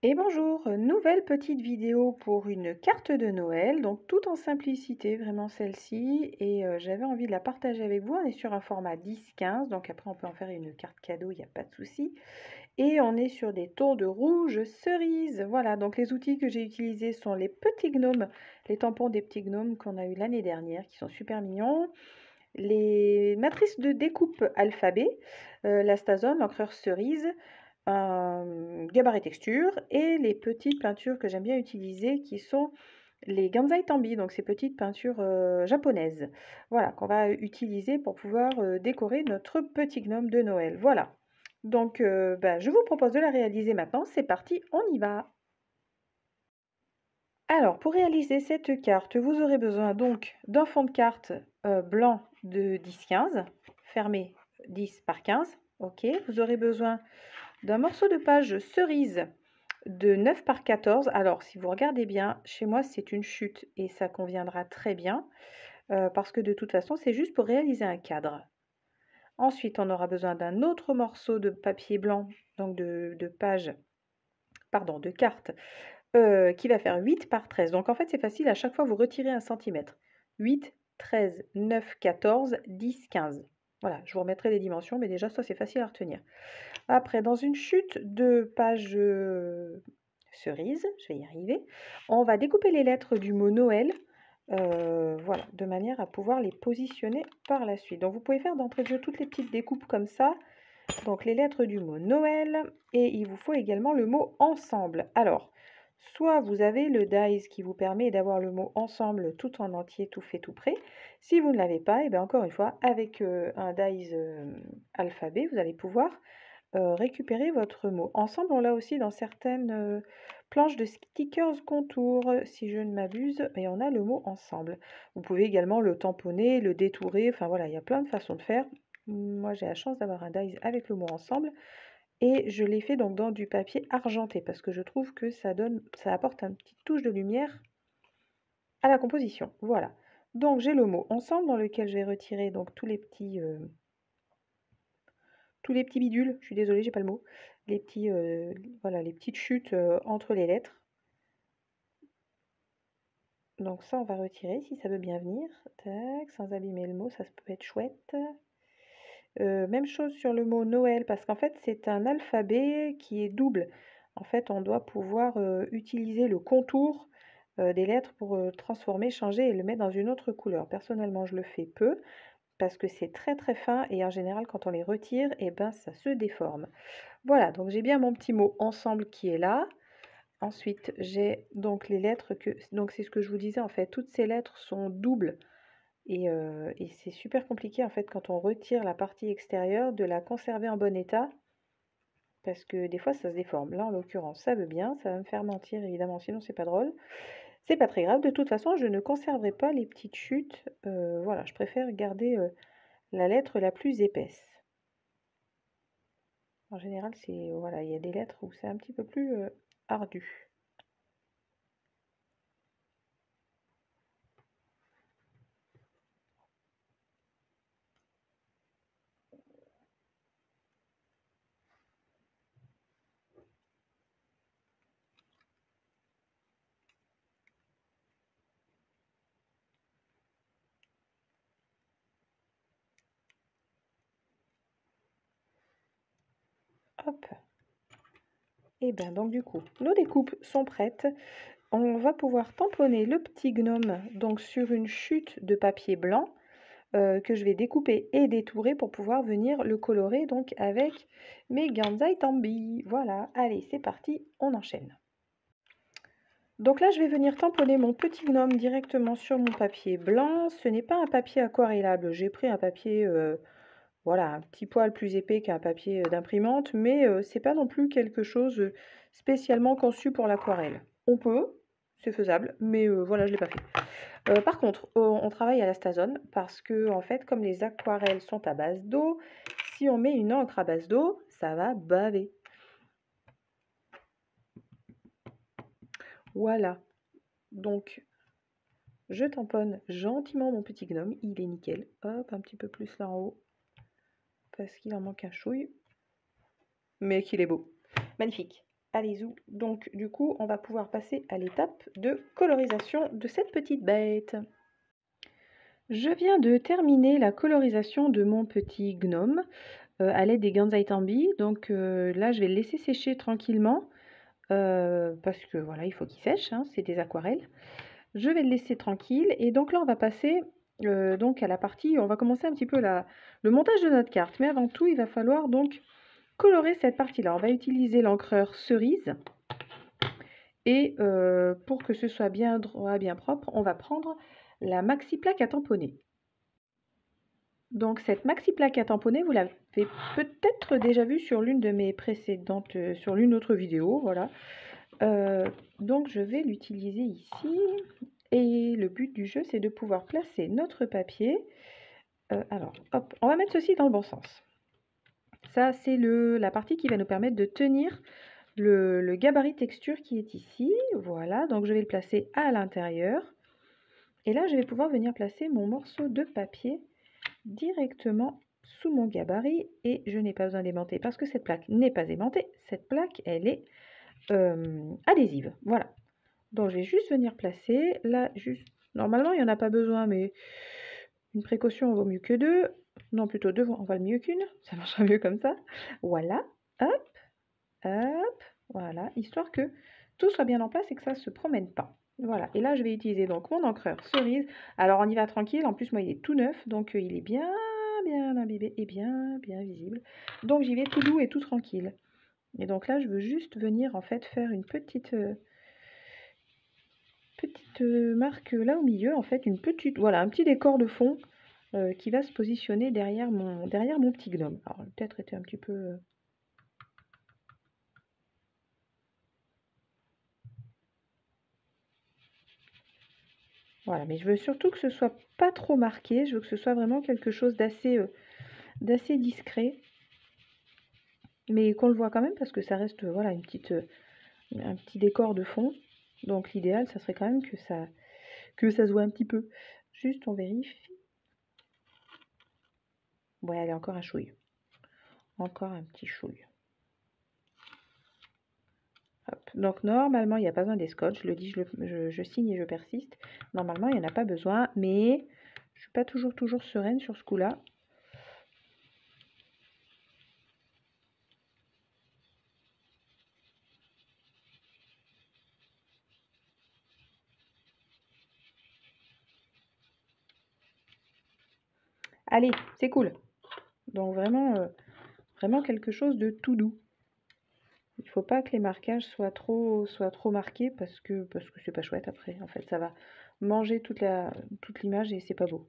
Et bonjour, nouvelle petite vidéo pour une carte de Noël, donc tout en simplicité, vraiment celle-ci, et j'avais envie de la partager avec vous. On est sur un format 10-15, donc après on peut en faire une carte cadeau, il n'y a pas de souci. Et on est sur des tons de rouge cerise, voilà, donc les outils que j'ai utilisés sont les petits gnomes, les tampons des petits gnomes qu'on a eu l'année dernière, qui sont super mignons. Les matrices de découpe alphabet, la Stazone, l'encreur cerise, un gabarit texture et les petites peintures que j'aime bien utiliser qui sont les Gansai Tambi, donc ces petites peintures japonaises. Voilà, qu'on va utiliser pour pouvoir décorer notre petit gnome de Noël. Voilà. Donc je vous propose de la réaliser maintenant. C'est parti, on y va. Alors, pour réaliser cette carte, vous aurez besoin donc d'un fond de carte blanc de 10-15, fermé 10 par 15. Ok, vous aurez besoin d'un morceau de page cerise de 9 par 14. Alors, si vous regardez bien, chez moi, c'est une chute et ça conviendra très bien parce que de toute façon, c'est juste pour réaliser un cadre. Ensuite, on aura besoin d'un autre morceau de papier blanc, donc de carte, qui va faire 8 par 13. Donc, en fait, c'est facile. À chaque fois, vous retirez 1 centimètre. 8, 13, 9, 14, 10, 15. Voilà, je vous remettrai les dimensions, mais déjà, ça, c'est facile à retenir. Après, dans une chute de page cerise, je vais y arriver, on va découper les lettres du mot Noël, voilà, de manière à pouvoir les positionner par la suite. Donc, vous pouvez faire d'entrée de jeu toutes les petites découpes comme ça. Donc, les lettres du mot Noël, et il vous faut également le mot ensemble. Alors, soit vous avez le dies qui vous permet d'avoir le mot ensemble tout en entier, tout fait, tout prêt. Si vous ne l'avez pas, et bien encore une fois, avec un dies alphabet, vous allez pouvoir récupérer votre mot. Ensemble, on l'a aussi dans certaines planches de stickers contours, si je ne m'abuse, et on a le mot ensemble. Vous pouvez également le tamponner, le détourer, enfin voilà, il y a plein de façons de faire. Moi, j'ai la chance d'avoir un dies avec le mot ensemble, et je l'ai fait donc dans du papier argenté, parce que je trouve que ça apporte une petite touche de lumière à la composition. Voilà. Donc j'ai le mot ensemble dans lequel je vais retirer donc tous les petits bidules, je suis désolée, j'ai pas le mot, les petits, voilà, les petites chutes entre les lettres. Donc ça, on va retirer si ça veut bien venir. Tac, sans abîmer le mot, ça peut être chouette. Même chose sur le mot Noël, parce qu'en fait, c'est un alphabet qui est double. En fait, on doit pouvoir utiliser le contour des lettres pour transformer, changer et le mettre dans une autre couleur. Personnellement, je le fais peu, parce que c'est très très fin et en général, quand on les retire, et ben, ça se déforme. Voilà, donc j'ai bien mon petit mot ensemble qui est là. Ensuite, j'ai donc les lettres donc c'est ce que je vous disais en fait, toutes ces lettres sont doubles et c'est super compliqué en fait quand on retire la partie extérieure de la conserver en bon état parce que des fois ça se déforme. Là en l'occurrence ça veut bien, ça va me faire mentir évidemment sinon c'est pas drôle. C'est pas très grave, de toute façon je ne conserverai pas les petites chutes, voilà, je préfère garder la lettre la plus épaisse. En général c'est, voilà, il y a des lettres où c'est un petit peu plus ardu. Hop. Et bien donc du coup, nos découpes sont prêtes. On va pouvoir tamponner le petit gnome donc sur une chute de papier blanc que je vais découper et détourer pour pouvoir venir le colorer donc avec mes Gansai Tambi. Voilà, allez c'est parti, on enchaîne. Donc là je vais venir tamponner mon petit gnome directement sur mon papier blanc. Ce n'est pas un papier aquarellable, j'ai pris un papier voilà, un petit poil plus épais qu'un papier d'imprimante, mais c'est pas non plus quelque chose spécialement conçu pour l'aquarelle. On peut, c'est faisable, mais voilà, je l'ai pas fait. Par contre, on travaille à la Stazone parce que, en fait, comme les aquarelles sont à base d'eau, si on met une encre à base d'eau, ça va baver. Voilà. Donc, je tamponne gentiment mon petit gnome, il est nickel. Hop, un petit peu plus là en haut, parce qu'il en manque un chouille, mais qu'il est beau. Magnifique. Allez, zou. Donc, du coup, on va pouvoir passer à l'étape de colorisation de cette petite bête. Je viens de terminer la colorisation de mon petit gnome à l'aide des Gansai Tambi. Donc là, je vais le laisser sécher tranquillement parce que voilà, il faut qu'il sèche, hein, c'est des aquarelles. Je vais le laisser tranquille et donc là, on va passer donc à la partie, on va commencer un petit peu le montage de notre carte. Mais avant tout, il va falloir donc colorer cette partie-là. On va utiliser l'encreur cerise. Et pour que ce soit bien droit, bien propre, on va prendre la maxi plaque à tamponner. Donc cette maxi plaque à tamponner, vous l'avez peut-être déjà vue sur l'une de mes précédentes, sur l'une autre vidéo, voilà. Donc je vais l'utiliser ici. Et le but du jeu, c'est de pouvoir placer notre papier. Alors, hop, on va mettre ceci dans le bon sens. Ça, c'est la partie qui va nous permettre de tenir le gabarit texture qui est ici. Voilà, donc je vais le placer à l'intérieur. Et là, je vais pouvoir venir placer mon morceau de papier directement sous mon gabarit. Et je n'ai pas besoin d'aimanter parce que cette plaque n'est pas aimantée. Cette plaque, elle est adhésive. Voilà. Donc, je vais juste venir placer. Là, juste... Normalement, il n'y en a pas besoin, mais une précaution vaut mieux que deux. Non, plutôt deux, on va le mieux qu'une. Ça marchera mieux comme ça. Voilà. Hop. Hop, voilà, histoire que tout soit bien en place et que ça ne se promène pas. Voilà, et là je vais utiliser donc mon encreur cerise. Alors on y va tranquille, en plus moi il est tout neuf, donc il est bien imbibé et bien visible. Donc j'y vais tout doux et tout tranquille. Et donc là je veux juste venir en fait faire une petite marque là au milieu, en fait une petite, voilà, un petit décor de fond qui va se positionner derrière mon petit gnome. Alors peut-être été un petit peu... Voilà, mais je veux surtout que ce soit pas trop marqué, je veux que ce soit vraiment quelque chose d'assez discret, mais qu'on le voit quand même parce que ça reste voilà un petit décor de fond. Donc l'idéal, ça serait quand même que ça se voit un petit peu. Juste, on vérifie. Ouais, allez, encore un chouille. Encore un petit chouille. Hop. Donc normalement, il n'y a pas besoin des scotch. Je le dis, je signe et je persiste. Normalement, il n'y en a pas besoin, mais je suis pas toujours sereine sur ce coup-là. Allez, c'est cool. Donc vraiment, vraiment quelque chose de tout doux. Il ne faut pas que les marquages soient trop marqués parce que c'est pas chouette après. En fait, ça va manger toute l'image et c'est pas beau.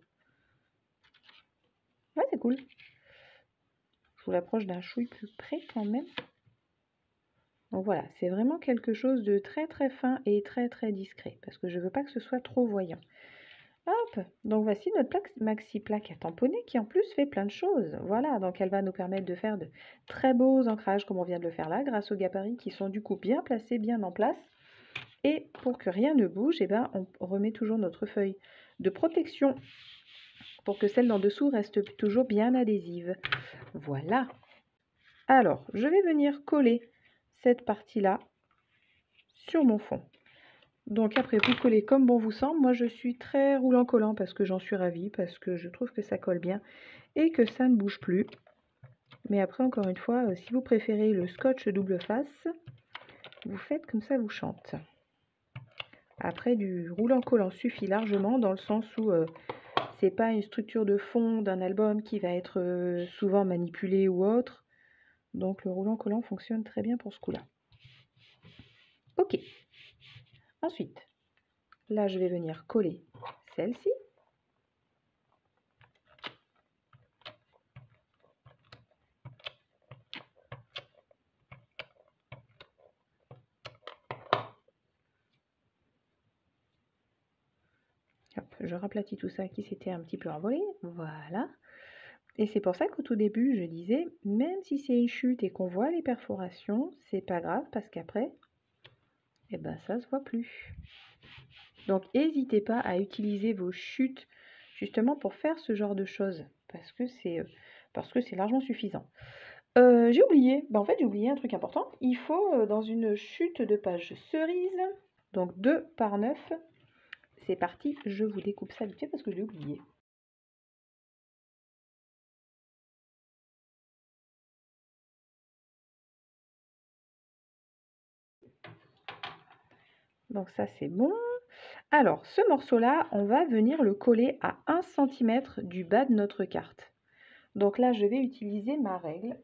Ouais, c'est cool. Je vous l'approche d'un chouille plus près quand même. Donc voilà, c'est vraiment quelque chose de très fin et très discret parce que je veux pas que ce soit trop voyant. Hop, donc voici notre maxi plaque à tamponner qui en plus fait plein de choses. Voilà, donc elle va nous permettre de faire de très beaux ancrages comme on vient de le faire là, grâce aux gabarits qui sont du coup bien placés, bien en place. Et pour que rien ne bouge, eh ben, on remet toujours notre feuille de protection pour que celle d'en dessous reste toujours bien adhésive. Voilà. Alors, je vais venir coller cette partie-là sur mon fond. Donc après, vous collez comme bon vous semble. Moi, je suis très roulant-collant parce que j'en suis ravie, parce que je trouve que ça colle bien et que ça ne bouge plus. Mais après, encore une fois, si vous préférez le scotch double face, vous faites comme ça vous chante. Après, du roulant-collant suffit largement dans le sens où c'est pas une structure de fond d'un album qui va être souvent manipulée ou autre. Donc le roulant-collant fonctionne très bien pour ce coup-là. Ok. Ensuite, là je vais venir coller celle-ci. Hop, je raplatis tout ça qui s'était un petit peu envolé. Voilà. Et c'est pour ça qu'au tout début, je disais, même si c'est une chute et qu'on voit les perforations, c'est pas grave parce qu'après, eh ben, ça se voit plus. Donc, n'hésitez pas à utiliser vos chutes justement pour faire ce genre de choses parce que c'est largement suffisant. J'ai oublié, en fait, j'ai oublié un truc important. Il faut, dans une chute de page cerise, donc 2 par 9. C'est parti, je vous découpe ça vite fait parce que j'ai oublié. Donc ça, c'est bon. Alors, ce morceau-là, on va venir le coller à 1 cm du bas de notre carte. Donc là, je vais utiliser ma règle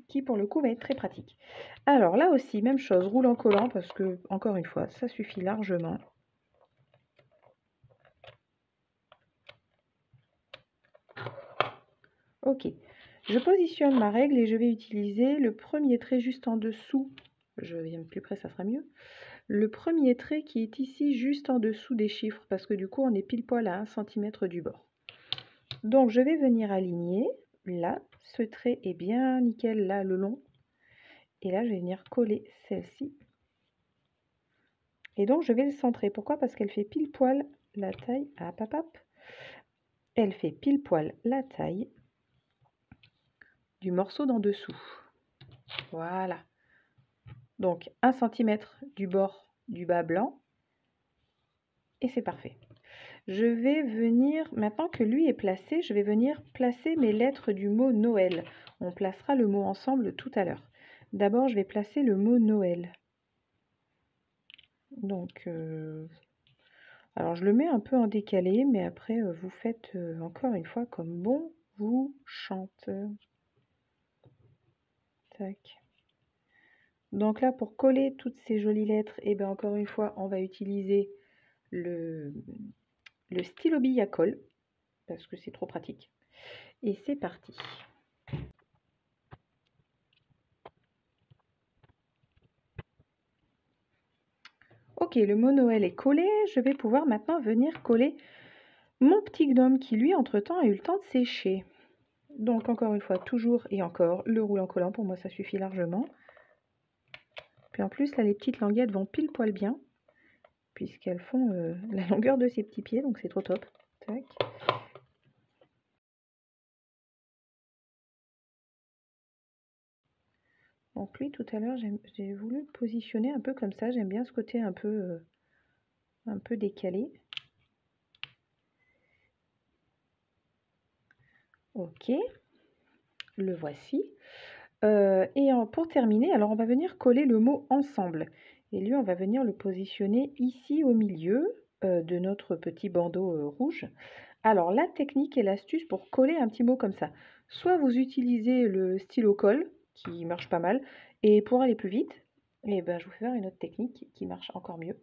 qui, pour le coup, va être très pratique. Alors là aussi, même chose, roulant-collant, parce que, encore une fois, ça suffit largement. Ok, je positionne ma règle et je vais utiliser le premier trait juste en dessous. Je viens plus près, ça sera mieux. Le premier trait qui est ici, juste en dessous des chiffres, parce que du coup, on est pile poil à 1 cm du bord. Donc, je vais venir aligner. Là, ce trait est bien nickel, là, le long. Et là, je vais venir coller celle-ci. Et donc, je vais le centrer. Pourquoi? Parce qu'elle fait pile poil la taille. Ah, hop. Elle fait pile poil la taille du morceau d'en dessous. Voilà. Donc, 1 cm du bord du bas blanc. Et c'est parfait. Je vais venir, maintenant que lui est placé, je vais venir placer mes lettres du mot Noël. On placera le mot ensemble tout à l'heure. D'abord, je vais placer le mot Noël. Donc, alors je le mets un peu en décalé, mais après, vous faites encore une fois comme bon vous chante. Tac. Donc là, pour coller toutes ces jolies lettres, et bien encore une fois, on va utiliser le stylo bille à colle, parce que c'est trop pratique. Et c'est parti. Ok, le mot Noël est collé. Je vais pouvoir maintenant venir coller mon petit gnome qui, lui, entre-temps, a eu le temps de sécher. Donc, encore une fois, toujours et encore, le roulant collant, pour moi, ça suffit largement. Puis en plus, là, les petites languettes vont pile poil bien, puisqu'elles font la longueur de ses petits pieds, donc c'est trop top. Tac. Donc lui, tout à l'heure, j'ai voulu le positionner un peu comme ça. J'aime bien ce côté un peu décalé. Ok, le voici. Et pour terminer, alors on va venir coller le mot ensemble. Et lui, on va venir le positionner ici au milieu de notre petit bandeau rouge. Alors la technique et l'astuce pour coller un petit mot comme ça. Soit vous utilisez le stylo colle, qui marche pas mal, et pour aller plus vite, et ben, je vous fais faire une autre technique qui marche encore mieux.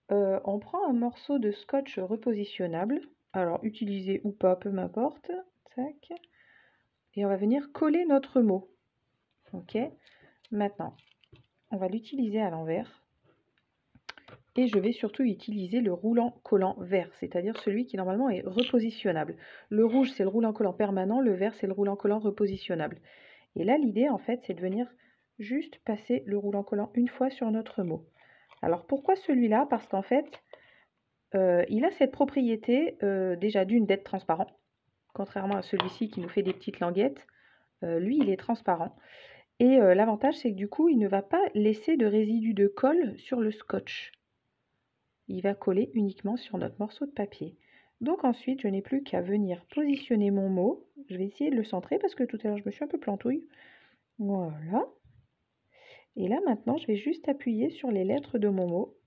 On prend un morceau de scotch repositionnable, alors utilisé ou pas, peu m'importe, tac, et on va venir coller notre mot. Ok, maintenant, on va l'utiliser à l'envers. Et je vais surtout utiliser le roulant collant vert, c'est-à-dire celui qui normalement est repositionnable. Le rouge, c'est le roulant collant permanent, le vert, c'est le roulant collant repositionnable. Et là, l'idée, en fait, c'est de venir juste passer le roulant collant une fois sur notre mot. Alors, pourquoi celui-là? Parce qu'en fait, il a cette propriété, déjà d'une, d'être transparent. Contrairement à celui-ci qui nous fait des petites languettes, lui, il est transparent. Et l'avantage, c'est que du coup, il ne va pas laisser de résidus de colle sur le scotch. Il va coller uniquement sur notre morceau de papier. Donc ensuite, je n'ai plus qu'à venir positionner mon mot. Je vais essayer de le centrer parce que tout à l'heure, je me suis un peu plantouille. Voilà. Et là, maintenant, je vais juste appuyer sur les lettres de mon mot.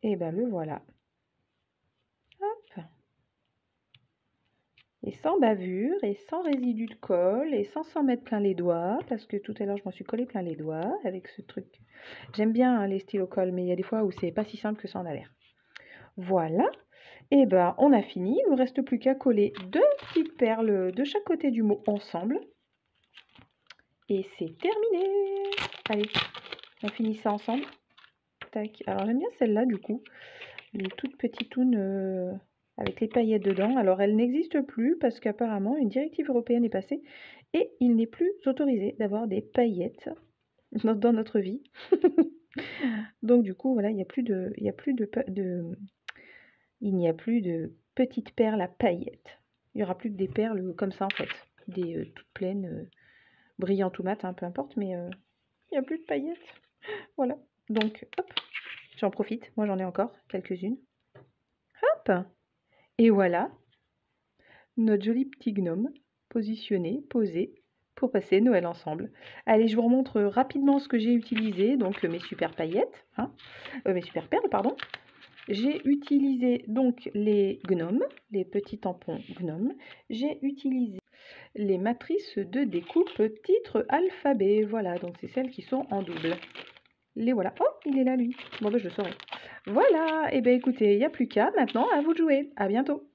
Et bien, le voilà. Hop. Et sans bavure, et sans résidu de colle, et sans s'en mettre plein les doigts, parce que tout à l'heure, je m'en suis collé plein les doigts avec ce truc. J'aime bien hein, les stylos colle, mais il y a des fois où c'est pas si simple que ça en a l'air. Voilà. Et ben, on a fini. Il ne nous reste plus qu'à coller deux petites perles de chaque côté du mot ensemble. Et c'est terminé. Allez, on finit ça ensemble. Tac. Alors, j'aime bien celle-là, du coup. Les toutes petites tounes avec les paillettes dedans. Alors, elle n'existe plus parce qu'apparemment, une directive européenne est passée et il n'est plus autorisé d'avoir des paillettes dans notre vie. Donc, du coup, voilà, il n'y a plus de il n'y a plus de petites perles à paillettes. Il n'y aura plus que des perles comme ça en fait, des toutes pleines, brillantes ou mates, hein, peu importe, mais il n'y a plus de paillettes. Voilà, donc hop, j'en profite, moi j'en ai encore quelques-unes. Hop, et voilà, notre joli petit gnome positionné, posé, pour passer Noël ensemble. Allez, je vous remontre rapidement ce que j'ai utilisé, donc mes super paillettes, hein, mes super perles, pardon. J'ai utilisé donc les gnomes, les petits tampons gnomes. J'ai utilisé les matrices de découpe titre alphabet. Voilà, donc c'est celles qui sont en double. Les voilà. Oh, il est là lui. Bon, ben je le saurai. Voilà, et bien écoutez, il n'y a plus qu'à maintenant, à vous de jouer. À bientôt.